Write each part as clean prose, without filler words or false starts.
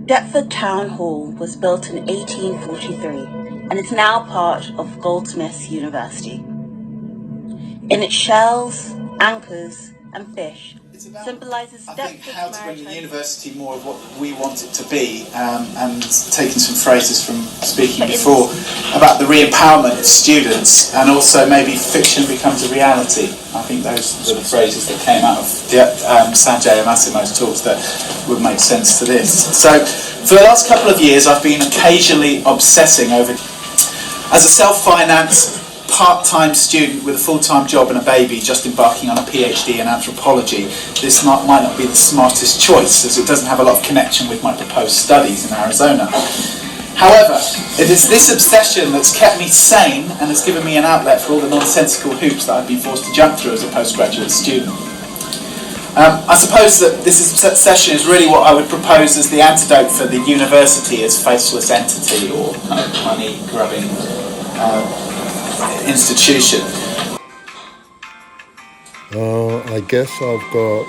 Deptford Town Hall was built in 1843 and is now part of Goldsmiths University. In its shells, anchors and fish symbolises Deptford's how to bring the university more of what we want it to be, and taking some phrases from speaking before about the re-empowerment of students, and also maybe fiction becomes a reality. I think those were the phrases that came out of Sanjay Massimo's talks that would make sense to this. So for the last couple of years I've been occasionally obsessing over, as a self-financed part-time student with a full-time job and a baby just embarking on a PhD in anthropology, this might not be the smartest choice, as it doesn't have a lot of connection with my proposed studies in Arizona. However, it is this obsession that's kept me sane and has given me an outlet for all the nonsensical hoops that I've been forced to jump through as a postgraduate student. I suppose that this obsession is really what I would propose as the antidote for the university as faceless entity or kind of money-grubbing institution. I guess I've got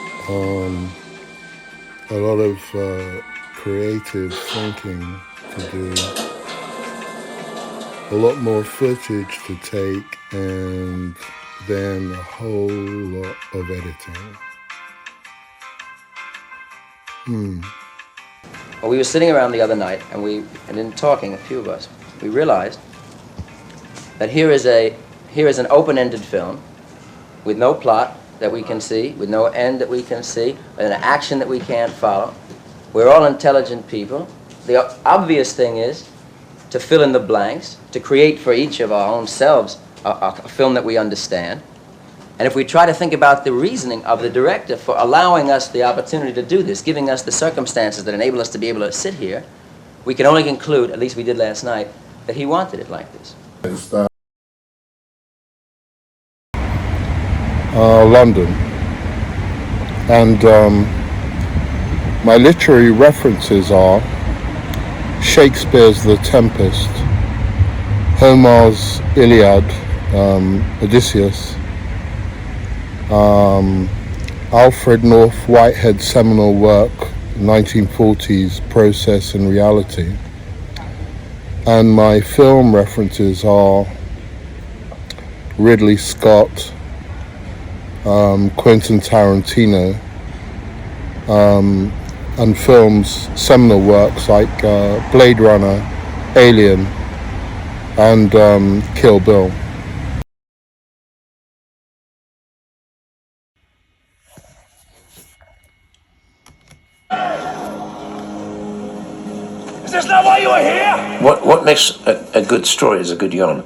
a lot of creative thinking to do, a lot more footage to take, and then a whole lot of editing. Well, we were sitting around the other night, and in talking, a few of us, we realized that here is an open-ended film with no plot that we can see, with no end that we can see, with an action that we can't follow. We're all intelligent people. The obvious thing is to fill in the blanks, to create for each of our own selves a film that we understand. And if we try to think about the reasoning of the director for allowing us the opportunity to do this, giving us the circumstances that enable us to be able to sit here, we can only conclude, at least we did last night, that he wanted it like this. London, and my literary references are Shakespeare's The Tempest, Homer's Iliad, Odysseus, Alfred North Whitehead's seminal work, 1940s Process and Reality, and my film references are Ridley Scott, Quentin Tarantino, and films, seminal works like Blade Runner, Alien, and Kill Bill. Is this not why you were here? What makes a good story is a good yarn.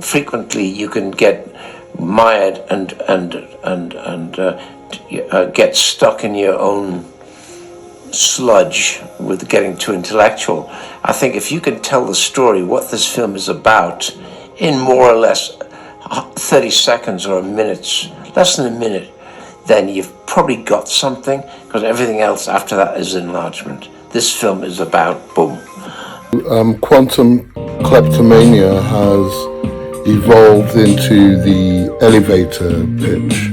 Frequently you can get mired and get stuck in your own sludge with getting too intellectual. I think if you can tell the story, what this film is about, in more or less 30 seconds or a minute, less than a minute, then you've probably got something, because everything else after that is enlargement. This film is about boom. Quantum kleptomania has evolved into the elevator pitch,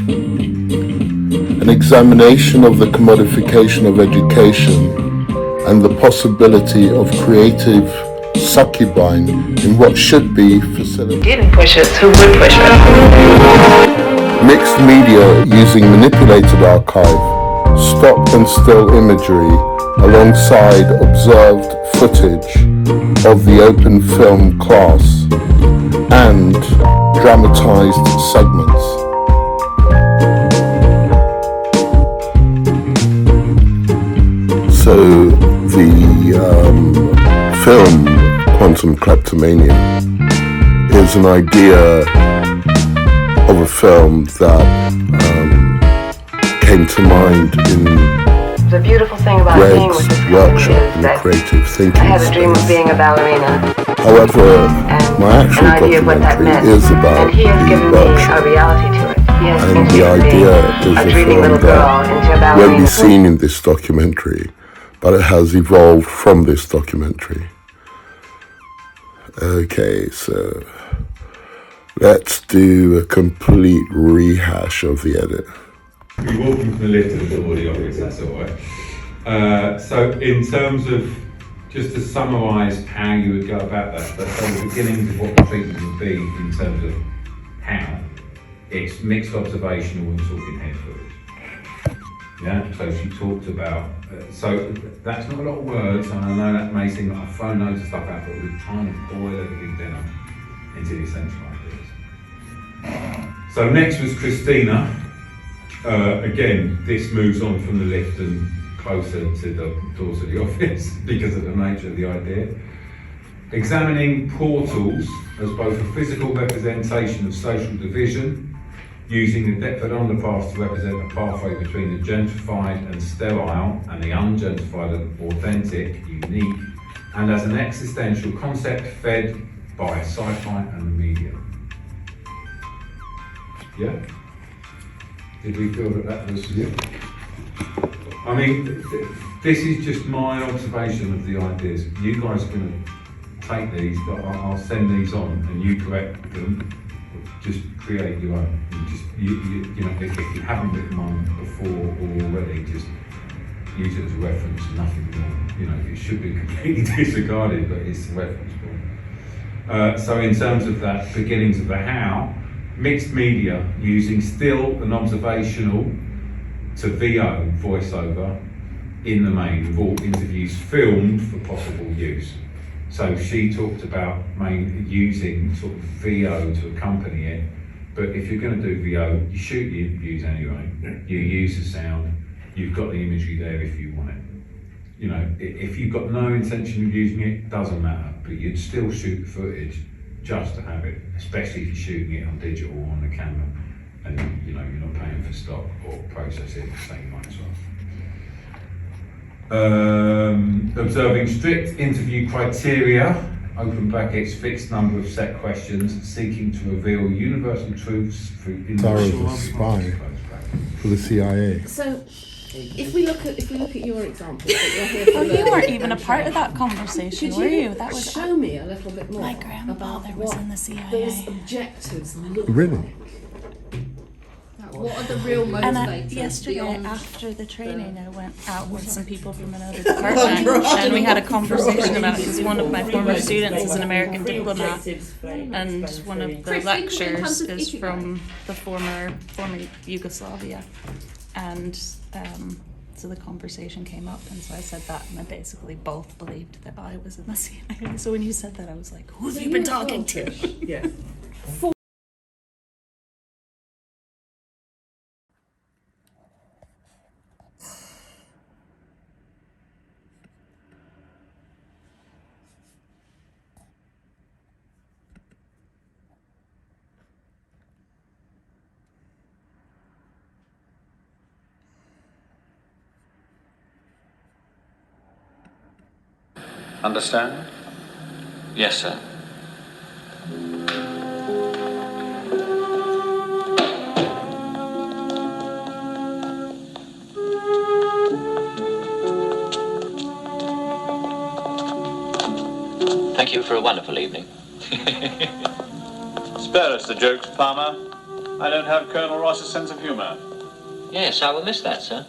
an examination of the commodification of education and the possibility of creative succubine in what should be facilitated. Didn't push us, who would push us? Mixed media using manipulated archive, stop and still imagery alongside observed footage of the open film class and dramatized segments. So the film Quantum Kleptomania is an idea of a film that came to mind in The beautiful thing about being with this workshop company is and that creative thinking I had a dream of space. being a ballerina. However, And my actual an idea of what that documentary meant. is about And he has the given me workshop. a reality to it. He has And the introduced idea me, is a a dreaming film little girl, that into a won't ballerina. be seen in this documentary, but it has evolved from this documentary. Okay, so let's do a complete rehash of the edit. We walk into the lift and the door the office, that's all right. So in terms of, just to summarise how you would go about that, but so the beginnings of what the treatment would be in terms of how, it's mixed observational and talking head footage. Yeah, so she talked about, so that's not a lot of words, and I know that may seem like I've thrown loads of stuff out, but we're trying to boil everything down into the essential ideas. So next was Christina. Again, this moves on from the lift and closer to the doors of the office because of the nature of the idea. Examining portals as both a physical representation of social division, using the Deptford underpass to represent a pathway between the gentrified and sterile and the ungentrified and authentic, unique, and as an existential concept fed by sci-fi and the media. Yeah? Did we feel that was... Yeah. I mean, this is just my observation of the ideas. You guys are going to take these, but I'll send these on and you correct them. Just create your own. You know, if you haven't written one before or already, just use it as a reference, nothing more. You know, it should be completely disregarded, but it's a reference point. So in terms of that, beginnings of the how, mixed media using still and observational to VO, voiceover, in the main, with all interviews filmed for possible use. So she talked about using sort of VO to accompany it, but if you're going to do VO, you shoot the interviews anyway. You use the sound, you've got the imagery there if you want it. You know, if you've got no intention of using it, doesn't matter, but you'd still shoot the footage just to have it, especially if you're shooting it on digital or on the camera, and you know, you're not paying for stock or processing, so you might as well. Observing strict interview criteria, open brackets, fixed number of set questions, seeking to reveal universal truths through Tara's a spy for the CIA. So, if we look at your example, that you're here for Oh, you weren't even a part of that conversation, could were you? That was show me a little bit more my about grandfather was what in the CIA. those objectives look Really? like. What are the real And motivators? yesterday, beyond after the training, I went out with some people from another department, and we had a conversation about it because one of my former students is an American diplomat, and one of the lectures is from the former Yugoslavia, and so the conversation came up, and so I said that, and they basically both believed that I was in the CIA. So when you said that, I was like, who have you been talking to? Yeah. Understand? Yes, sir. Thank you for a wonderful evening. Spare us the jokes, Palmer. I don't have Colonel Ross's sense of humour. Yes, I will miss that, sir.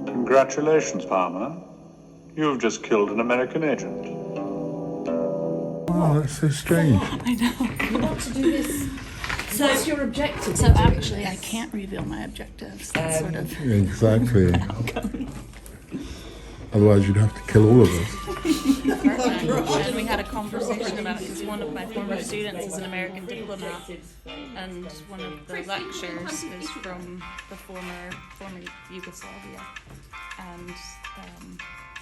Congratulations, Palmer. You've just killed an American agent. Oh, that's so strange. I know. You want to do this. So, what's your objective? So actually, I can't reveal my objectives. That's sort of Exactly. Otherwise, you'd have to kill all of us. And we had a conversation about it because one of my former students is an American diplomat, and one of the lectures is from the former Yugoslavia, and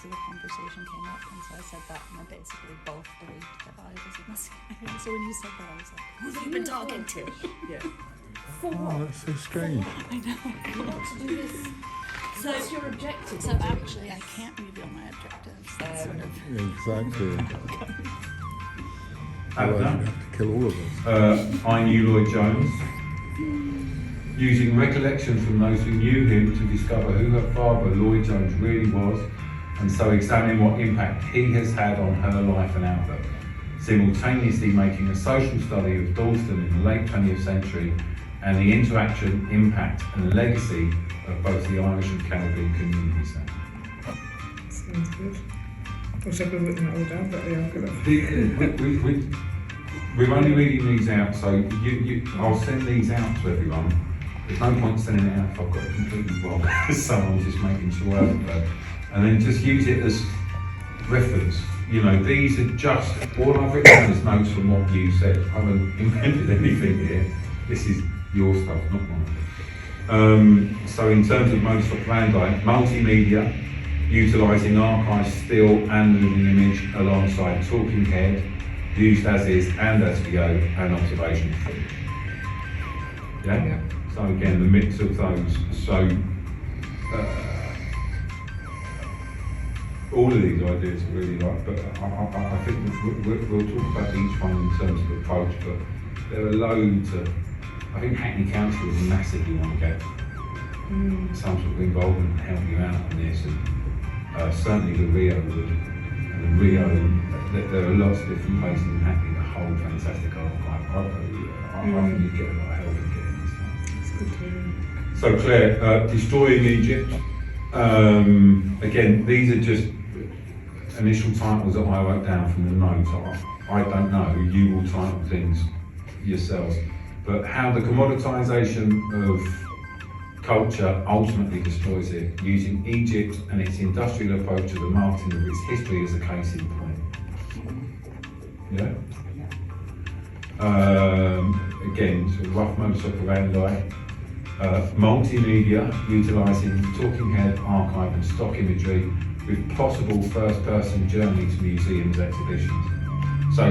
so the conversation came up, and so I said that, and they basically both believed that I was in the CIA. So when you said that, I was like, who have you been talking to? Yeah. Oh, that's so strange. I know. You want to do this. So what's your objective? So actually, I can't reveal my objectives. That's sort of Exactly. Abner. Kill all of us. I knew Lloyd Jones. Using recollections from those who knew him to discover who her father, Lloyd Jones, really was, and so examine what impact he has had on her life and outlook. Simultaneously making a social study of Dalston in the late 20th century and the interaction, impact and legacy of both the Irish and Caribbean communities. Sounds good. Wish I could have written that all down, but yeah, I've got it. We're only reading these out, so I'll send these out to everyone. There's no point sending it out if I've got it completely wrong, so I'm just making sure I haven't. And then just use it as reference. You know, these are just, all I've written down is notes from what you said. I haven't invented anything here. This is your stuff, not mine. So in terms of modus operandi, multimedia, utilising archive, still and moving image alongside talking head, used as is and as VO and observation footage. Yeah? So again, the mix of those. So all of these ideas are really like, but I think we'll talk about each one in terms of approach, but there are loads of, I think Hackney Council is massively want to get some sort of involvement and help you out on this, and certainly the Rio would. And the Rio, there are lots of different places in Hackney that hold fantastic archive. I think you get a lot of help in getting this done. It's good to hear. So Claire, Destroying Egypt. Again, these are just initial titles that I wrote down from the notes. I don't know, you will title things yourselves. But how the commoditisation of culture ultimately destroys it, using Egypt and its industrial approach to the marketing of its history as a case in point. Yeah? Again, sort of rough modus operandi. Multimedia, utilising talking head, archive and stock imagery with possible first-person journey to museums, exhibitions. So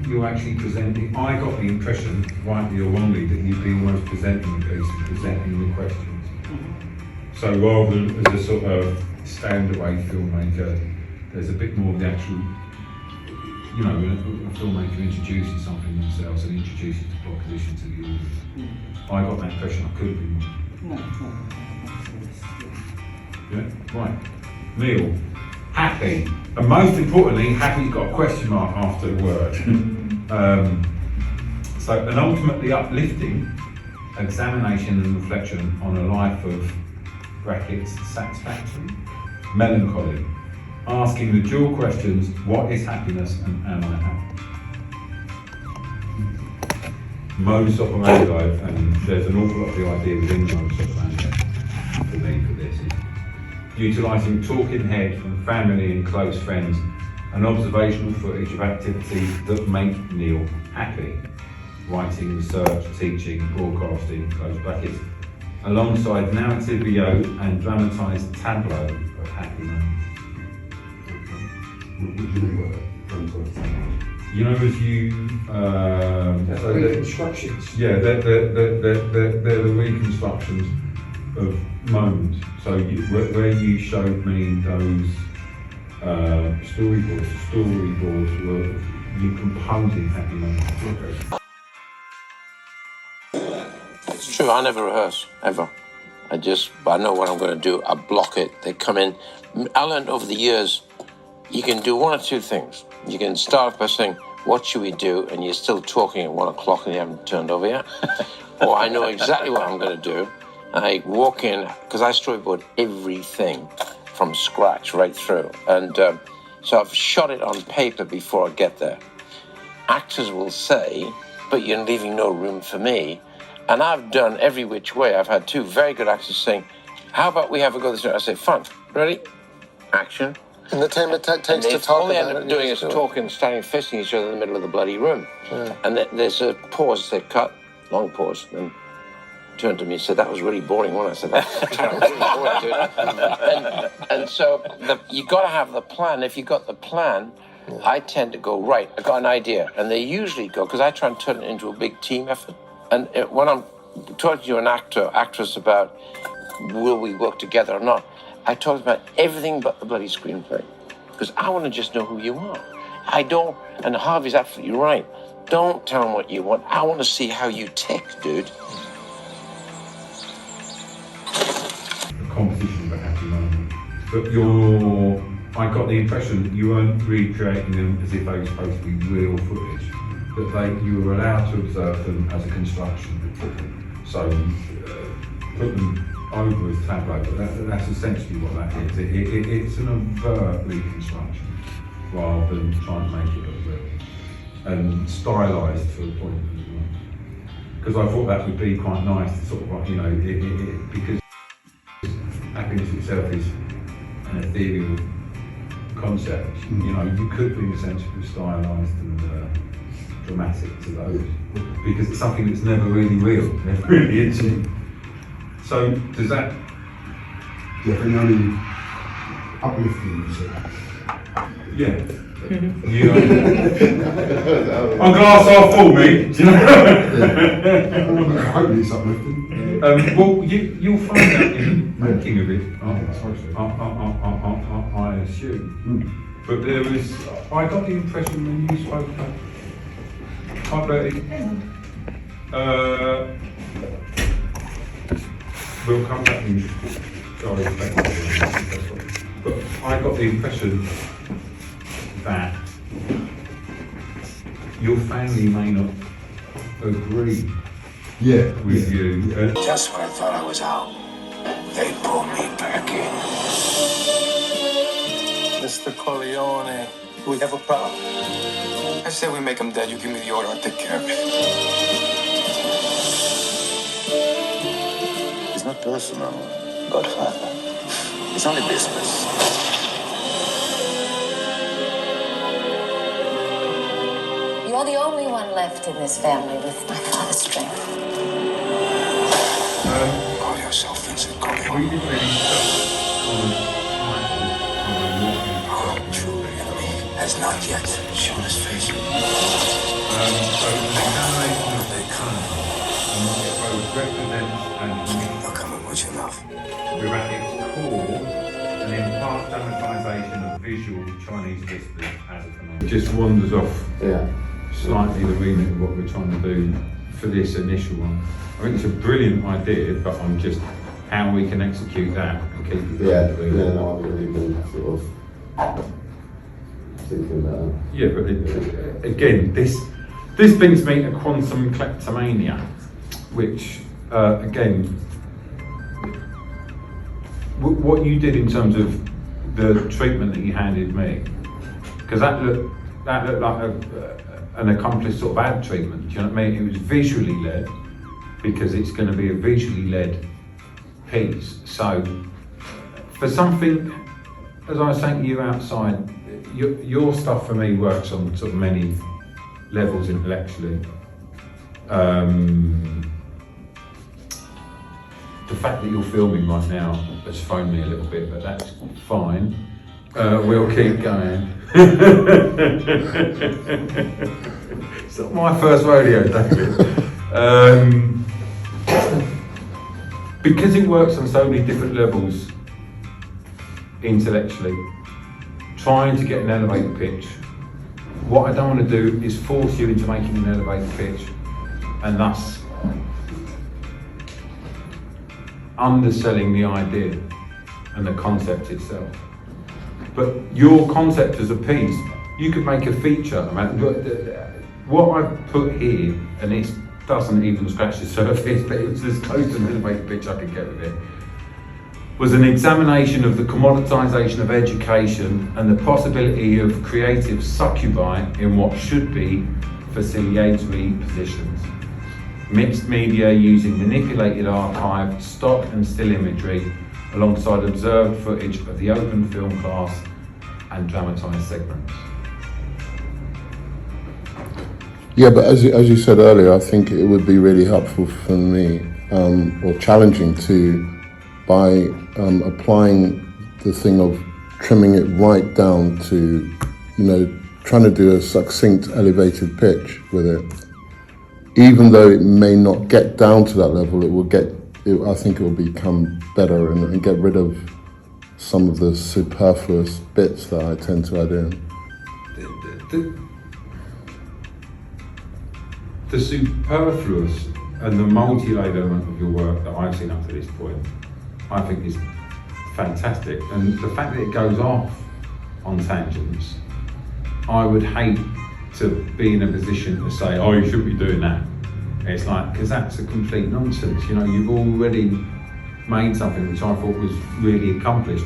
you're actually presenting, I got the impression, rightly or wrongly, that you'd be almost presenting the piece and presenting the questions. So rather than as a sort of stand-away filmmaker, there's a bit more of the actual, you know, a filmmaker introduces something themselves and introduces the proposition to the audience. I got that impression, I could have been wrong. Yeah, right. Neil, happy. And most importantly, happy's got a question mark after the word. So an ultimately uplifting examination and reflection on a life of brackets satisfactory, melancholy, asking the dual questions, what is happiness and am I happy? Modus operandi, and there's an awful lot of the idea within the modus operandi for me for this, is utilising talking head from family and close friends and observational footage of activities that make Neil happy. Writing, research, teaching, broadcasting, close brackets, alongside narrative video and dramatised tableau of happy moments. What do you mean by that? Dramatised tableau? You know, as you so reconstructions. Yeah, they're the reconstructions of moments. So where you showed me those storyboards were you composing happy moments. Okay. It's true, I never rehearse, ever. I know what I'm going to do, I block it, they come in. I learned over the years, you can do one or two things. You can start by saying, what should we do? And you're still talking at 1 o'clock and you haven't turned over yet. Or I know exactly what I'm going to do. And I walk in, because I storyboard everything from scratch right through. And so I've shot it on paper before I get there. Actors will say, but you're leaving no room for me. And I've done every which way. I've had two very good actors saying, how about we have a go this way? I say, fine, ready, action. And the time it takes to talk all they end about up it, doing is talking, standing, facing each other in the middle of the bloody room. Yeah. And there's a pause, they cut, long pause, and turned to me and said, that was really boring, wasn't it? I said, that was really boring, dude. And so you got to have the plan. If you got the plan, I tend to go, right, I got an idea. And they usually go, because I try and turn it into a big team effort. And when I'm talking to an actress about will we work together or not, I talk about everything but the bloody screenplay. Because I want to just know who you are. I don't, and Harvey's absolutely right, Don't tell them what you want. I want to see how you tick, dude. A competition of a happy moment. But I got the impression that you weren't recreating them as if they were supposed to be real footage. That you were allowed to observe them as a construction. So put them over as tableau, but that's essentially what that is. It's an overt reconstruction rather than trying to make it look real. And stylised to a point as well. Because I thought that would be quite nice to sort of, you know, because happiness itself is an ethereal concept. You know, you could be essentially stylised and dramatic to those, because it's something that's never really real, never really is. So does that? Definitely uplifting, you say. Yeah. You on glass half full, mate. Do you know? Hopefully it's uplifting. Well, you'll find out in the making of it. I assume. But there was. I got the impression when you spoke about. Hi, Bertie. We'll come back in. Sorry, but I got the impression that your family may not agree with you. Just when I thought I was out, they pulled me back in. Mr. Corleone, we have a problem. I said we make him dead. You give me the order, I'll take care of it. It's not personal. Godfather. It's only business. You're the only one left in this family with my father's strength. Call yourself Vincent Corleone. Our true enemy has not yet shown his face. So the examination of their kind, both represents and I'll come in much enough. we're at its core an in part dramatization of visual Chinese whispers as a phenomenon. It just wanders off slightly the remit of what we're trying to do for this initial one. I think it's a brilliant idea, but I'm just how we can execute that and keep it going. No, I've really been sort of thinking about that. Yeah, but again, this brings me to quantum kleptomania, which again, what you did in terms of the treatment that you handed me, because that looked like an accomplished sort of ad treatment. Do you know what I mean? It was visually led, because it's going to be a visually led piece. So for something, as I was saying to you outside, your stuff for me works on sort of many levels intellectually. The fact that you're filming right now has thrown me a little bit, but that's fine. We'll keep going. It's not my first rodeo, David. Because it works on so many different levels intellectually, trying to get an elevator pitch. What I don't want to do is force you into making an elevator pitch and thus underselling the idea and the concept itself. But your concept as a piece, you could make a feature. What I've put here, and it doesn't even scratch the surface, but it's as close to an elevator pitch I could get with it, was an examination of the commoditization of education and the possibility of creative succubi in what should be facilitatory positions. Mixed media using manipulated archive, stock and still imagery, alongside observed footage of the open film class and dramatised segments. Yeah, but as you said earlier, I think it would be really helpful for me, or challenging to, by applying the thing of trimming it right down to, trying to do a succinct elevated pitch with it. Even though it may not get down to that level, I think it will become better and get rid of some of the superfluous bits that I tend to add in. the superfluous and the multi-layered element of your work that I've seen up to this point, I think is fantastic. And the fact that it goes off on tangents, I would hate to be in a position to say, oh, you should be doing that. It's like, because that's a complete nonsense. You know, you've already made something which I thought was really accomplished.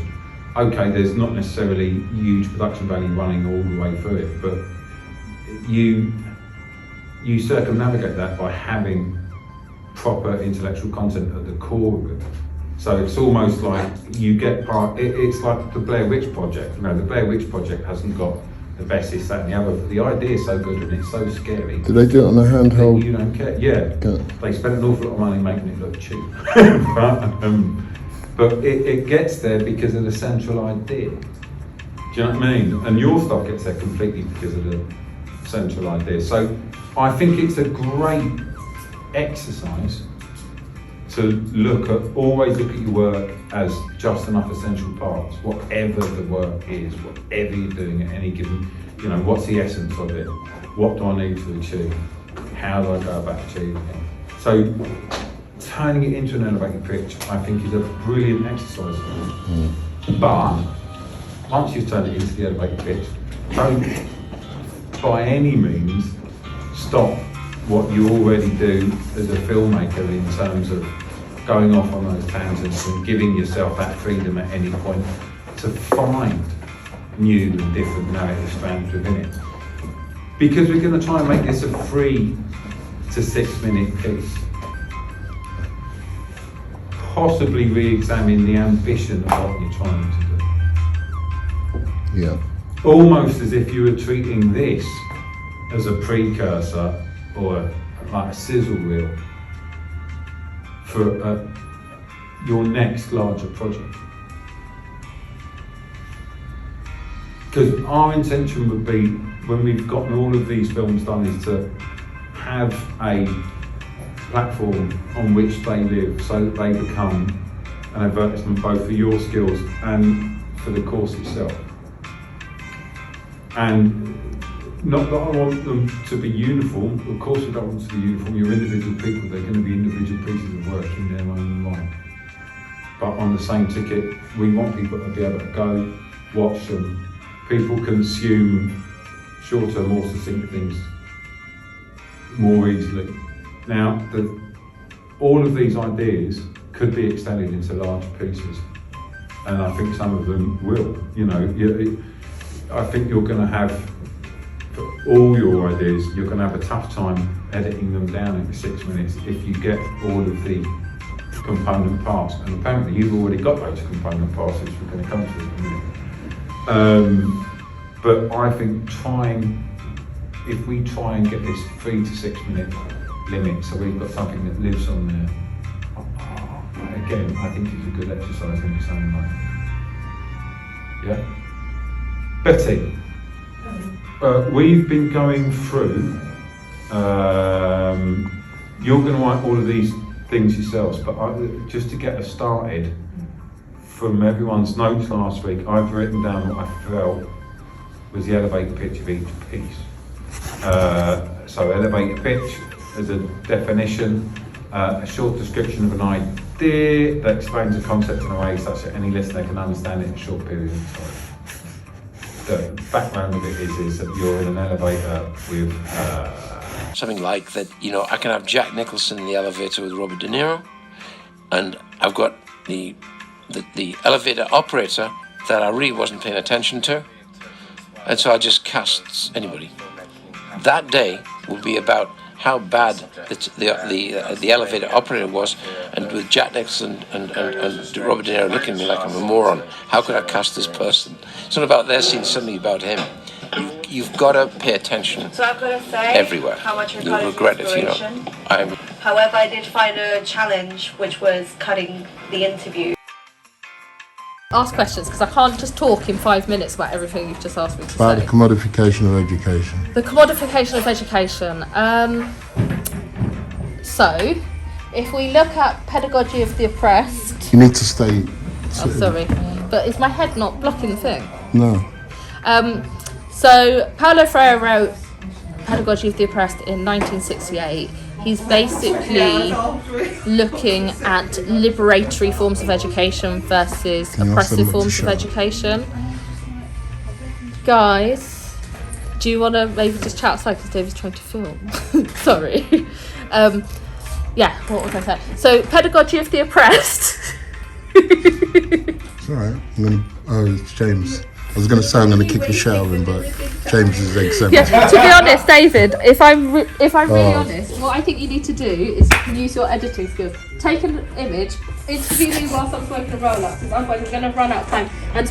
Okay, there's not necessarily huge production value running all the way through it, but you circumnavigate that by having proper intellectual content at the core of it. So it's almost like you get part, it's like the Blair Witch Project. You know, the Blair Witch Project hasn't got the best, this, that and the other, but the idea is so good and it's so scary. Did they do it on a handheld? You don't care, yeah. They spent an awful lot of money making it look cheap. But it gets there because of the central idea. Do you know what I mean? And your stuff gets there completely because of the central idea. So I think it's a great exercise to always look at your work as just enough essential parts, whatever the work is, whatever you're doing at any given, you know, what's the essence of it? What do I need to achieve? How do I go about achieving it? So turning it into an elevated pitch, I think, is a brilliant exercise. But once you've turned it into the elevated pitch, don't by any means stop what you already do as a filmmaker in terms of going off on those tangents and giving yourself that freedom at any point to find new and different narrative strands within it. Because we're going to try and make this a 3 to 6 minute piece. Possibly re-examine the ambition of what you're trying to do. Yeah. Almost as if you were treating this as a precursor or like a sizzle reel for your next larger project. Because our intention would be, when we've gotten all of these films done, is to have a platform on which they live so that they become an advertisement both for your skills and for the course itself. And not that I want them to be uniform, of course we don't want them to be uniform, you're individual people, they're going to be individual pieces of work in their own right. But on the same ticket, we want people to be able to go, watch them. People consume shorter, more succinct things more easily. Now, all of these ideas could be extended into larger pieces, and I think some of them will. You know, I think you're going to have, for all your ideas, you're going to have a tough time editing them down into 6 minutes if you get all of the component parts. And apparently you've already got those component parts, which we're going to come to in a minute. But I think if we try and get this 3 to 6 minute limit, so we've got something that lives on there, again, I think it's a good exercise in its own right. Yeah? Betty, we've been going through, you're going to write all of these things yourselves, but just to get us started, from everyone's notes last week, I've written down what I felt was the elevator pitch of each piece. So elevator pitch as a definition, a short description of an idea that explains a concept in a way such that any listener can understand it in a short period of time. The background of it is that you're in an elevator with something like that, you know, I can have Jack Nicholson in the elevator with Robert De Niro, and I've got the elevator operator that I really wasn't paying attention to, and so I just cast anybody. That day will be about how bad the elevator operator was, and with Jack Nicholson and Robert De Niro looking at me like I'm a moron, how could I cast this person? It's not about their scene, it's something about him. You've got to pay attention. So I've got to say, everywhere. How much You'll regret if you don't. However, I did find a challenge, which was cutting the interview. Ask questions, because I can't just talk in 5 minutes about everything you've just asked me to About say. the commodification of education. The commodification of education. So, if we look at pedagogy of the oppressed. You need to stay. Oh, sorry, but is my head not blocking the thing? No. So Paulo Freire wrote Pedagogy of the Oppressed in 1968, he's basically looking at liberatory forms of education versus oppressive forms of education. Guys, do you want to maybe just chat outside because David's trying to film? Sorry. Yeah, what was I saying? So, Pedagogy of the Oppressed. It's alright. It's James. I was going to say I'm going to kick the shit out of him, but James is exempt. Yeah, to be honest, David, if I'm really honest, what I think you need to do is use your editing skills. Take an image, interview me whilst I'm smoking a roll up, because otherwise I'm going to run out of time. And